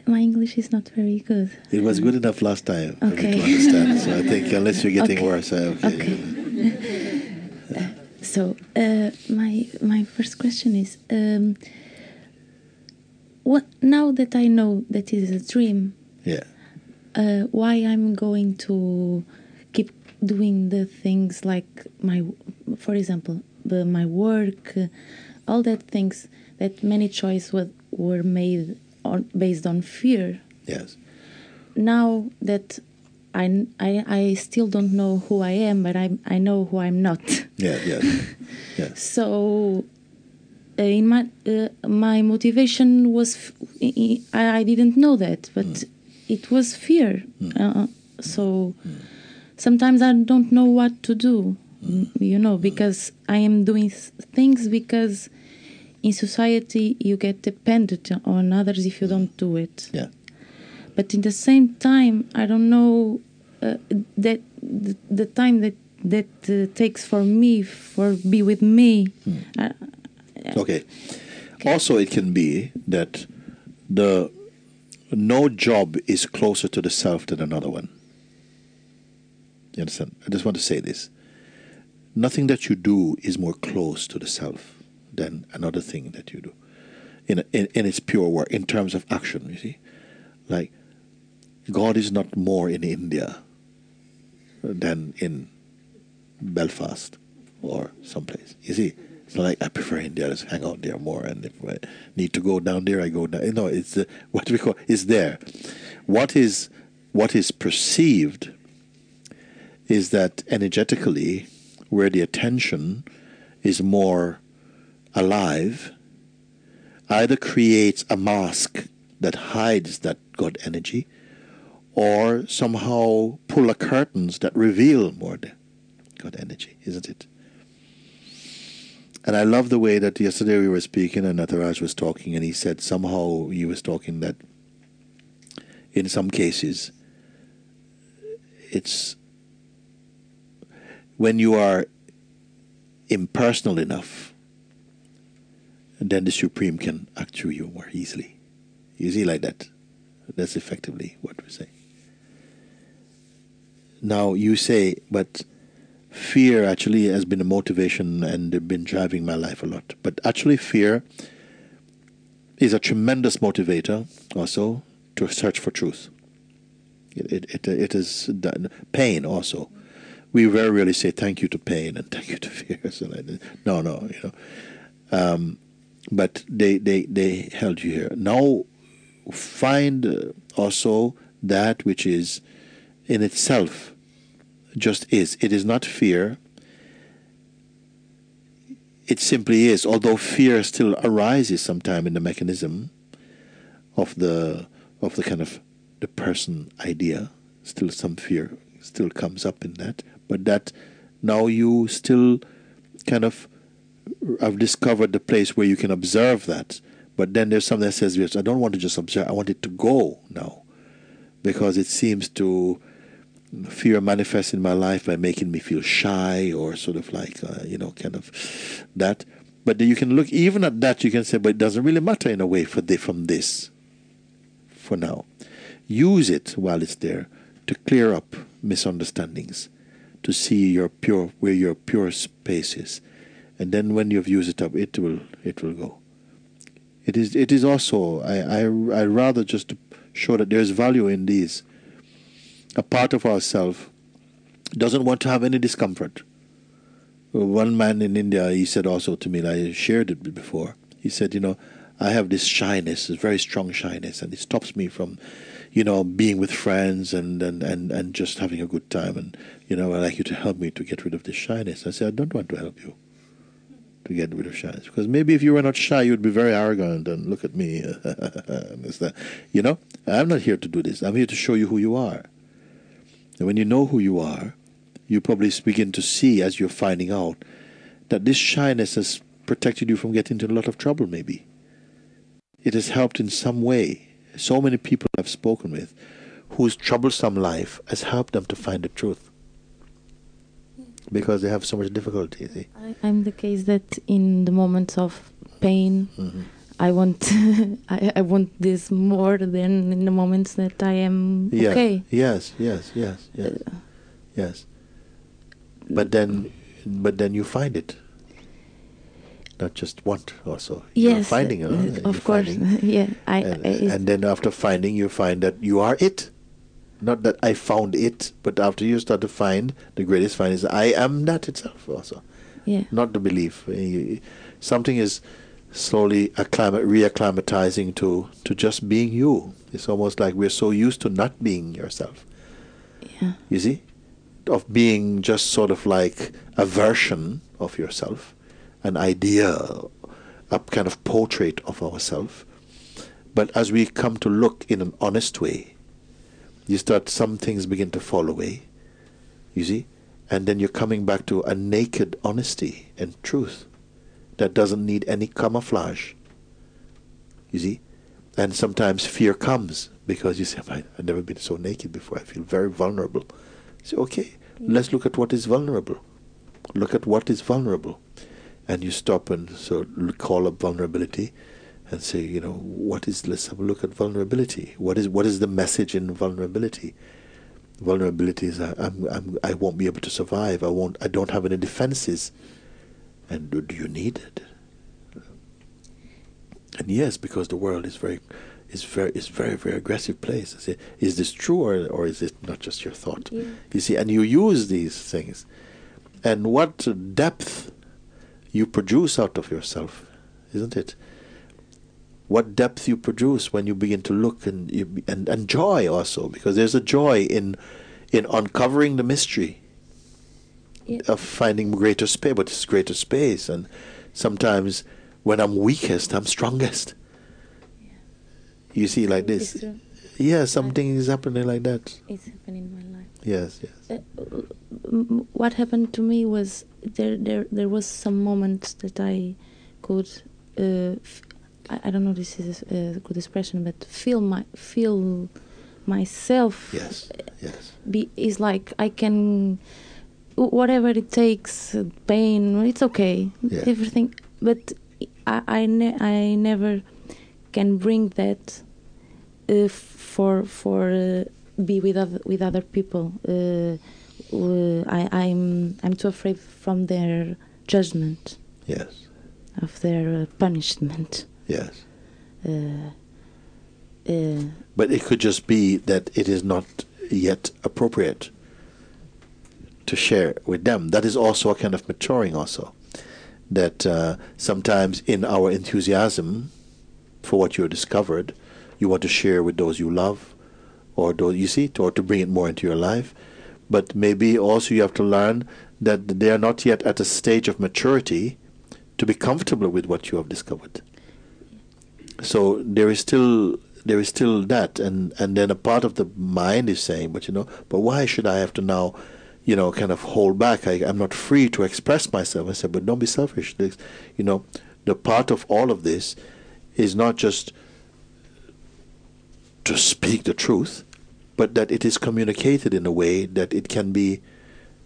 my English is not very good. It was good enough last time for Okay. me to understand. So I think unless you're getting Okay. worse, okay. So my first question is, what now that I know that it is a dream? Yeah. Why I'm going to keep doing the things like for example, my work, all that things that many choices were made based on fear. Yes. Now that I still don't know who I am, but I know who I'm not. Yeah. Yes. Yes. So in my motivation was I didn't know that, but it was fear. So sometimes I don't know what to do, because I am doing things because in society you get dependent on others if you don't do it. Yeah. But in the same time, I don't know that the time that takes for be with me. Okay. Also, it can be that no job is closer to the self than another one. You understand? I just want to say this. Nothing that you do is more close to the self than another thing that you do. In its pure work, in terms of action, you see. Like, God is not more in India than in Belfast or someplace. You see? It's not like I prefer India, let's hang out there more, and if I need to go down there, I go down. No, it's what we call is there. What is perceived is that energetically, where the attention is more alive, either creates a mask that hides that God energy, or somehow pull the curtains that reveal more the God energy, isn't it? And I love the way that yesterday we were speaking and Nataraj was talking, and he said somehow he was talking that in some cases it's when you are impersonal enough, then the Supreme can act through you more easily. You see, like that. That's effectively what we say. Now you say, but fear actually has been a motivation and been driving my life a lot. But actually fear is a tremendous motivator also to search for truth. It is pain also. We very rarely say thank you to pain and thank you to fear. So no, but they held you here. Now find also that which is in itself just is. It is not fear. It simply is. Although fear still arises sometime in the mechanism of the kind of the person idea, still some fear still comes up in that. But that now you still kind of have discovered the place where you can observe that. But then there's something that says, yes, I don't want to just observe, I want it to go now. Because it seems to fear manifests in my life by making me feel shy or sort of like, kind of that. But then you can look, even at that, you can say, but it doesn't really matter in a way from this, for now. Use it while it's there to clear up misunderstandings, to see where your pure space is. And then when you've used it up, it will go. It is also, I rather just to show that there's value in these. A part of ourself doesn't want to have any discomfort. One man in India, he said also to me, and I shared it before, he said, I have this shyness, this very strong shyness, and it stops me from, being with friends and just having a good time. And, I'd like you to help me to get rid of this shyness. I said, I don't want to help you to get rid of shyness. Because maybe if you were not shy, you'd be very arrogant and look at me. I'm not here to do this. I'm here to show you who you are. And when you know who you are, you probably begin to see, as you're finding out, that this shyness has protected you from getting into a lot of trouble, maybe. It has helped in some way. So many people I've spoken with whose troublesome life has helped them to find the truth. Because they have so much difficulty. See? I'm the case that in the moments of pain, I want I want this more than in the moments that I am okay. Yes. But then you find it. Not just want also. You're Yes, finding it. of course. Yeah, and then after finding, you find that you are it. Not that I found it, but after you start to find, the greatest find is I am that itself also. yeah. Not the belief. Something is slowly reacclimatizing to just being you. It's almost like we're so used to not being yourself. Yeah. You see? Of being just sort of like a version of yourself, an idea, a kind of portrait of ourselves. But as we come to look in an honest way, some things begin to fall away, you see? And then you're coming back to a naked honesty and truth that doesn't need any camouflage, you see? And sometimes fear comes because you say, I've never been so naked before, I feel very vulnerable. You say, okay, let's look at what is vulnerable. Look at what is vulnerable. And you stop and call up vulnerability and say, let's have a look at vulnerability. What is the message in vulnerability? Vulnerability is I won't be able to survive. I don't have any defenses. And do you need it? And yes, because the world is very, very aggressive place. I say, is this true or is it not just your thought? Yeah. You see, and you use these things. And what depth you produce out of yourself, isn't it? What depth you produce when you begin to look and joy also, because there's a joy in uncovering the mystery of finding greater space, but it's greater space. And sometimes when I'm weakest, I'm strongest. Yeah. You see, like this. Yeah, something is happening like that. It's happening in my life. Yes. What happened to me was there was some moments that I could I don't know if this is a good expression, but feel myself. Yes. Is like I can, whatever it takes, pain, it's okay, everything. But I never can bring that for be with other people. I'm too afraid from their judgment. Yes. Of their punishment. Yes. But it could just be that it is not yet appropriate to share with them. That is also a kind of maturing also. That sometimes in our enthusiasm for what you discovered, you want to share with those you love, or those you see, or to bring it more into your life. But maybe also you have to learn that they are not yet at a stage of maturity to be comfortable with what you have discovered. So there is still that, and then a part of the mind is saying, but why should I have to now, kind of hold back? I'm not free to express myself. I said, but don't be selfish. The part of all of this is not just to speak the truth, but that it is communicated in a way that it can be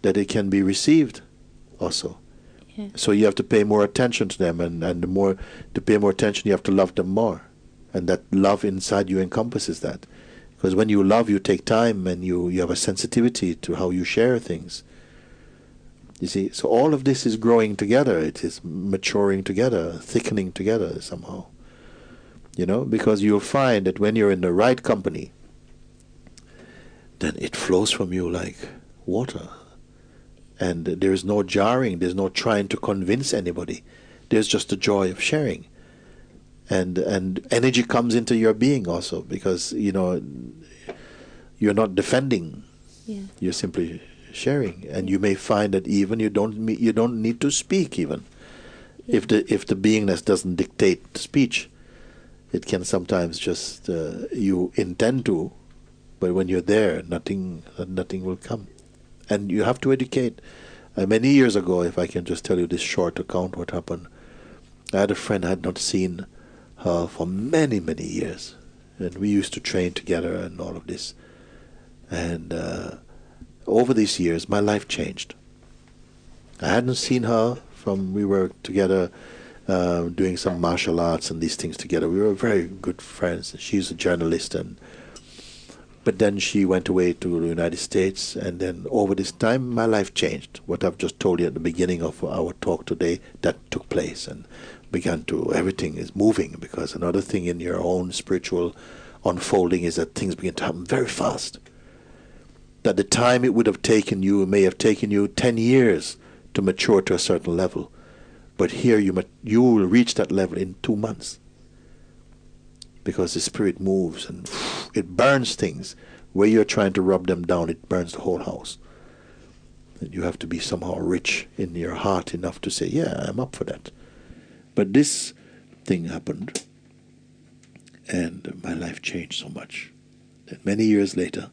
received also. Yeah. So you have to pay more attention to them, and the more to pay more attention, you have to love them more, and that love inside you encompasses that. Because when you love, you take time, and you have a sensitivity to how you share things. You see, so all of this is growing together. It is maturing together, thickening together somehow. Because you'll find that when you're in the right company, then it flows from you like water. And there's no jarring, there's no trying to convince anybody. There's just the joy of sharing. And energy comes into your being also, because, you're not defending. Yeah. You're simply sharing. And you may find that even you don't need to speak even. Yeah. If the beingness doesn't dictate speech, it can sometimes just, you intend to, but when you're there, nothing will come. And you have to educate. Many years ago, if I can just tell you this short account, what happened, I had a friend I had not seen her for many, many years. And we used to train together and all of this. And over these years, my life changed. I hadn't seen her from, we were together doing some martial arts and these things together. We were very good friends. She's a journalist, but then she went away to the United States, and then over this time, my life changed. What I've just told you at the beginning of our talk today, that took place, and everything is moving, because another thing in your own spiritual unfolding is that things begin to happen very fast. That the time it would have taken you, it may have taken you 10 years to mature to a certain level. But here you will reach that level in 2 months. Because the spirit moves and it burns things. Where you're trying to rub them down, it burns the whole house. And you have to be somehow rich in your heart enough to say, yeah, I'm up for that. But this thing happened, and my life changed so much. And many years later,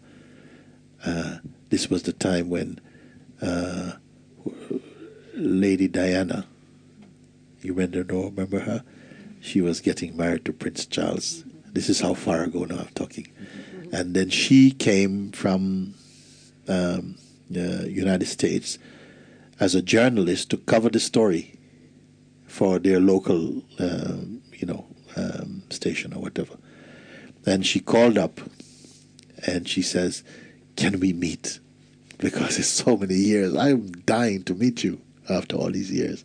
this was the time when Lady Diana, you remember her? She was getting married to Prince Charles. This is how far ago now I'm talking. And then she came from the United States as a journalist to cover the story for their local, station or whatever. And she called up and she says, "Can we meet? Because it's so many years. I'm dying to meet you after all these years."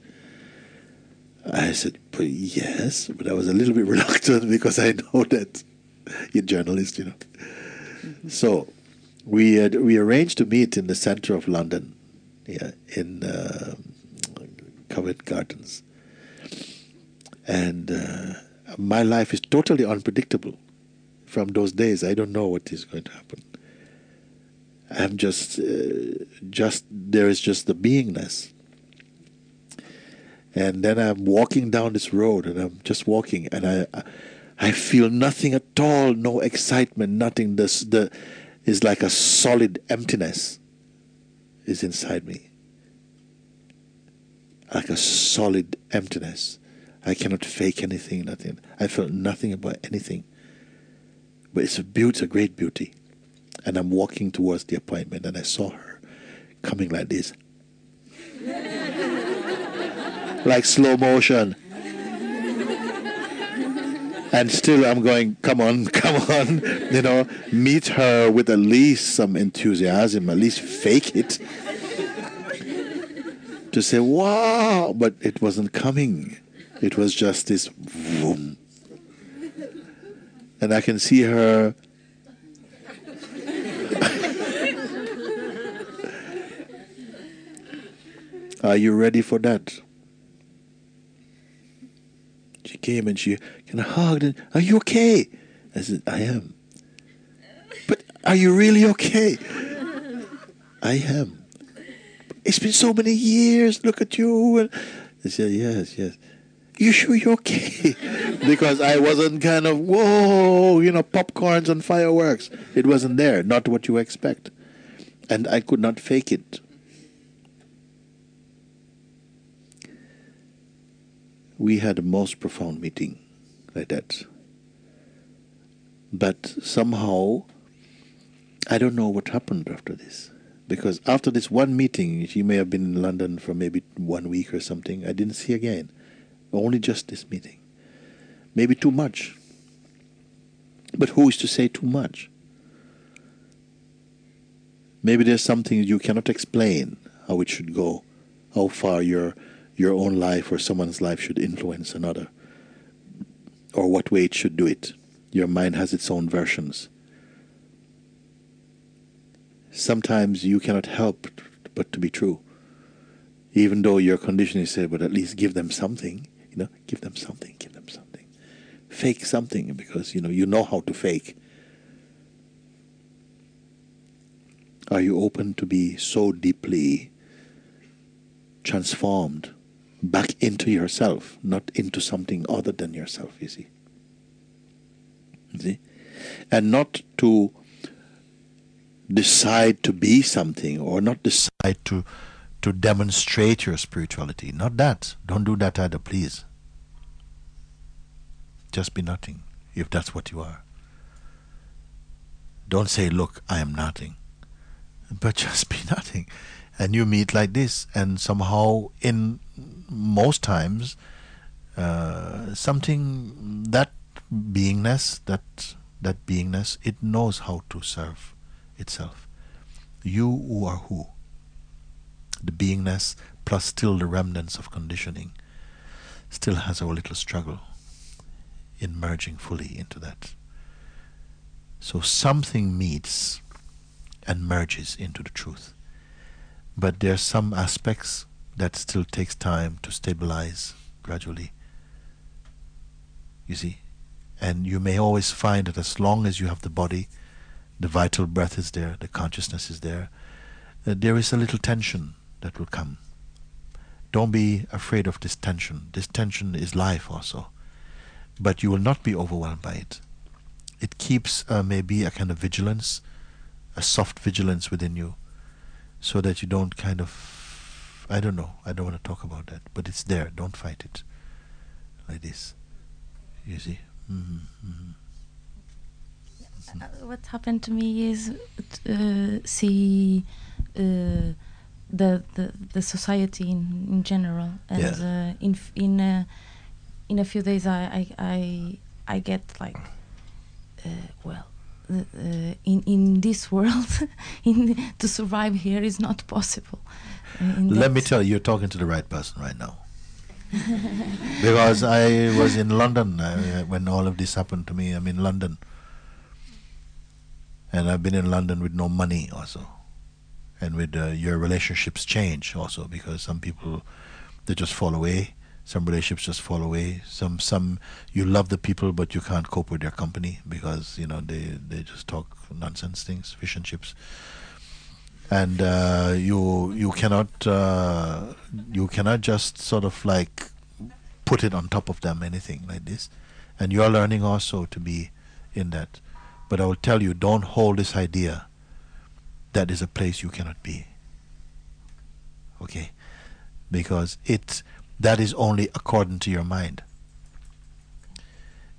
I said, "But yes," but I was a little bit reluctant because I know that you're a journalist, Mm-hmm. So we arranged to meet in the center of London, in Covent Gardens. And my life is totally unpredictable. From those days, I don't know what is going to happen. I'm just there is just the beingness. And then I'm walking down this road, and I'm just walking, and I feel nothing at all, no excitement, nothing. It's like a solid emptiness is inside me. Like a solid emptiness. I cannot fake anything, nothing. I felt nothing about anything. But it's a great beauty. And I'm walking towards the appointment, and I saw her coming like this. Like slow motion. And still I'm going, come on, meet her with at least some enthusiasm, at least fake it. To say, wow, but it wasn't coming. It was just this vroom. And I can see her Are you ready for that? She came and she kind of hugged and, "Are you okay?" I said, "I am." "But are you really okay?" "I am." "It's been so many years, look at you." And I said, yes. "You sure you're okay?" Because I wasn't kind of, whoa, popcorns and fireworks. It wasn't there, not what you expect. And I could not fake it. We had a most profound meeting like that. But somehow, I don't know what happened after this. Because after this one meeting, she may have been in London for maybe 1 week or something. I didn't see again. Only just this meeting. Maybe too much. But who is to say too much? Maybe there's something you cannot explain how it should go, how far your own life or someone's life should influence another, or what way it should do it. Your mind has its own versions. Sometimes you cannot help but to be true. Even though your conditioning says, but at least give them something, give them something. Fake something, because you know how to fake. Are you open to be so deeply transformed back into yourself, not into something other than yourself, you see? And not to decide to be something, or not decide to demonstrate your spirituality. Not that. Don't do that either, please. Just be nothing, if that's what you are. Don't say, "Look, I am nothing." But just be nothing. And you meet like this, and somehow, in most times, something, that beingness, that beingness, it knows how to serve itself. You who are who, the beingness plus still the remnants of conditioning, still has our little struggle in merging fully into that. So something meets and merges into the truth. But there are some aspects that still takes time to stabilize gradually. You see? And you may always find that as long as you have the body, the vital breath is there, the consciousness is there, there is a little tension that will come. Don't be afraid of this tension. This tension is life also. But you will not be overwhelmed by it. It keeps maybe a kind of vigilance, a soft vigilance within you, so that you don't kind of, I don't know, I don't want to talk about that, but it's there. Don't fight it. Like this. You see? What happened to me is see the society in general, and in a few days I get like in this world to survive here is not possible. Let me tell you, you're talking to the right person right now. Because I was in London when all of this happened to me. I'm in London. And I've been in London with no money also. And with your relationships change also, because some people, they just fall away. Some relationships just fall away. Some you love the people, but you can't cope with their company because, you know, they just talk nonsense things, fish and chips. And you cannot just sort of like put it on top of them, anything like this. And you are learning also to be in that. But I will tell you, don't hold this idea that is a place you cannot be. Okay? Because that is only according to your mind.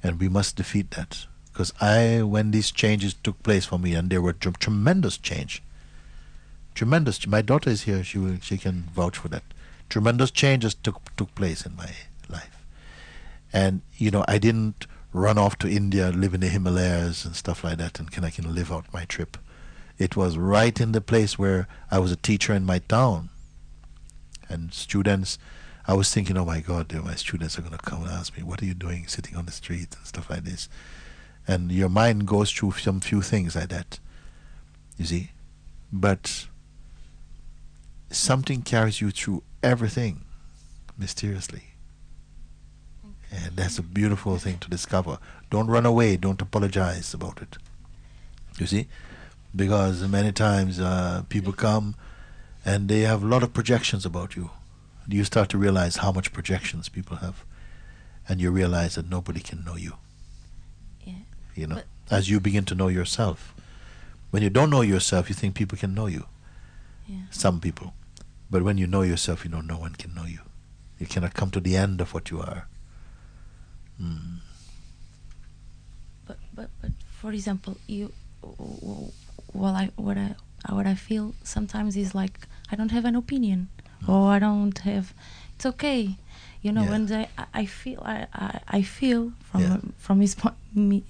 And we must defeat that. Because when these changes took place for me, and there were tremendous change. Tremendous. My daughter is here, she can vouch for that. Tremendous changes took place in my life. And, you know, I didn't run off to India, live in the Himalayas and stuff like that, and I can live out my trip. It was right in the place where I was a teacher in my town. And students, I was thinking, oh my God, my students are going to come and ask me, what are you doing sitting on the street and stuff like this. And your mind goes through some few things like that, you see. But something carries you through everything, mysteriously. And that's a beautiful thing to discover. Don't run away, don't apologize about it. You see? Because many times people come and they have a lot of projections about you. You start to realize how much projections people have. And you realize that nobody can know you. Yeah. You know, as you begin to know yourself. When you don't know yourself, you think people can know you. Yeah. Some people. But when you know yourself, you know no one can know you. You cannot come to the end of what you are. But for example, what I feel sometimes is like I don't have an opinion, or I don't have. It's okay, you know. When I feel from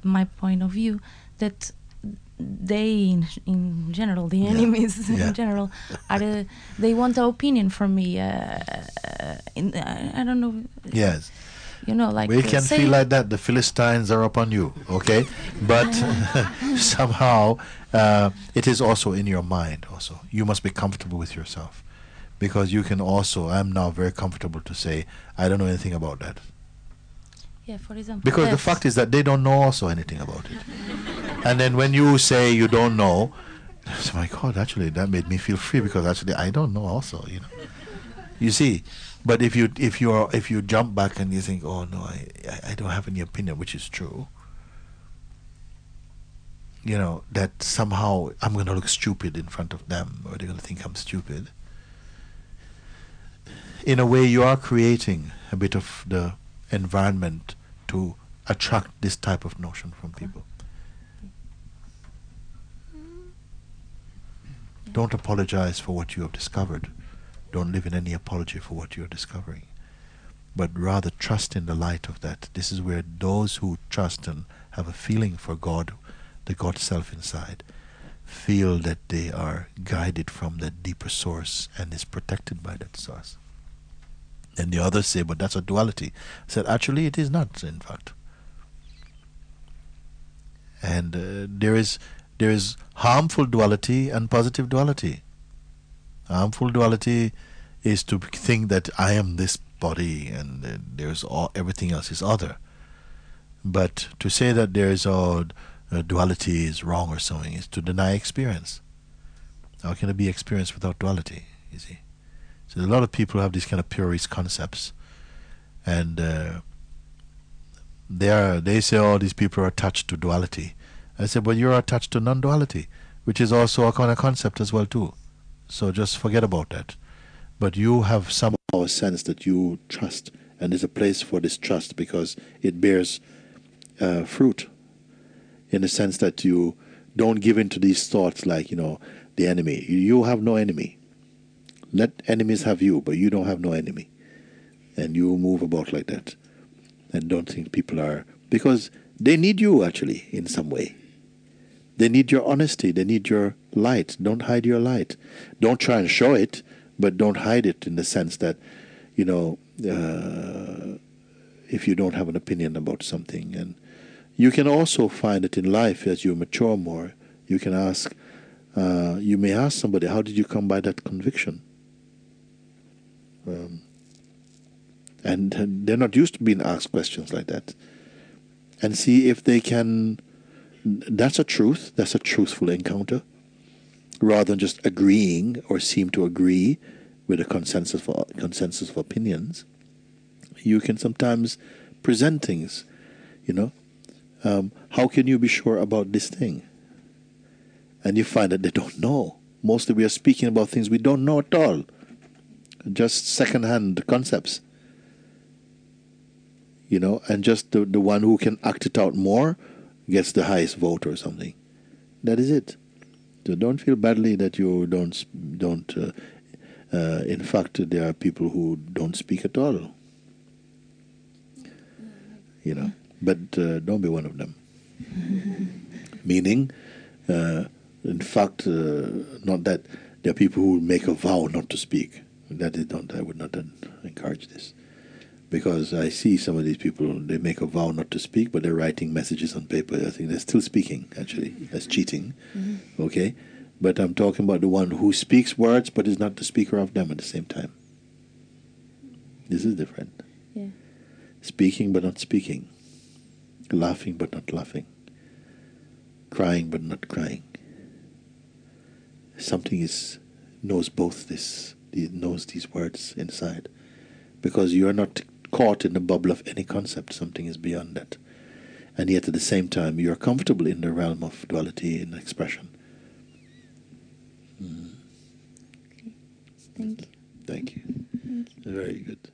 my point of view that they in general, the enemies in general, they want an opinion from me. I don't know. Yes. You know, like we can feel like that. The Philistines are upon you, okay? But somehow it is also in your mind also. You must be comfortable with yourself. Because you can also, I'm now very comfortable to say, I don't know anything about that. Yeah, for example. Because the fact is that they don't know also anything about it. And then when you say you don't know, oh my God, actually that made me feel free, because actually I don't know also, you know. You see? But if you jump back and you think, oh no, I don't have any opinion, which is true, you know, that somehow I'm going to look stupid in front of them, or they're going to think I'm stupid. In a way, you are creating a bit of the environment to attract this type of notion from people. Don't apologize for what you have discovered. Don't live in any apology for what you're discovering. but rather trust in the light of that. This is where those who trust and have a feeling for God, the God self inside, feel that they are guided from that deeper source and is protected by that source. And the others say, but that's a duality. I said, actually it is not, in fact. And there is harmful duality and positive duality. Harmful duality is to think that I am this body and there's everything else is other. But to say that there is duality is wrong or something is to deny experience. How can it be experience without duality? You see, so a lot of people have these kind of purist concepts, and they say, oh, these people are attached to duality. I said, but you're attached to non-duality, which is also a kind of concept as well too. So just forget about that. But you have somehow a sense that you trust, and there's a place for this trust because it bears fruit, in the sense that you don't give in to these thoughts like, the enemy. You have no enemy. Let enemies have you, but you don't have no enemy. And you move about like that. And don't think people are... Because they need you, actually, in some way. They need your honesty. They need your light. Don't hide your light. Don't try and show it, but don't hide it in the sense that, if you don't have an opinion about something. And you can also find it in life as you mature more. You can ask, you may ask somebody, how did you come by that conviction? And they're not used to being asked questions like that. And see if they can... That's a truth. That's a truthful encounter. Rather than just agreeing or seem to agree with a consensus of opinions, you can sometimes present things, how can you be sure about this thing? And you find that they don't know. Mostly we are speaking about things we don't know at all. Just second-hand concepts. And just the one who can act it out more gets the highest vote or something. That is it. So don't feel badly that you don't. In fact, there are people who don't speak at all. But don't be one of them. Meaning, in fact, not that there are people who make a vow not to speak. I would not encourage this. Because I see some of these people, they make a vow not to speak, but they're writing messages on paper. I think they're still speaking, actually. That's cheating. Mm-hmm. Okay? But I'm talking about the one who speaks words, but is not the speaker of them at the same time. This is different. Yeah. Speaking, but not speaking. Laughing, but not laughing. Crying, but not crying. Something knows both this. It knows these words inside. Because you are not caught in the bubble of any concept. Something is beyond that. And yet at the same time, you are comfortable in the realm of duality and expression. Okay. Thank you. Thank you. Very good.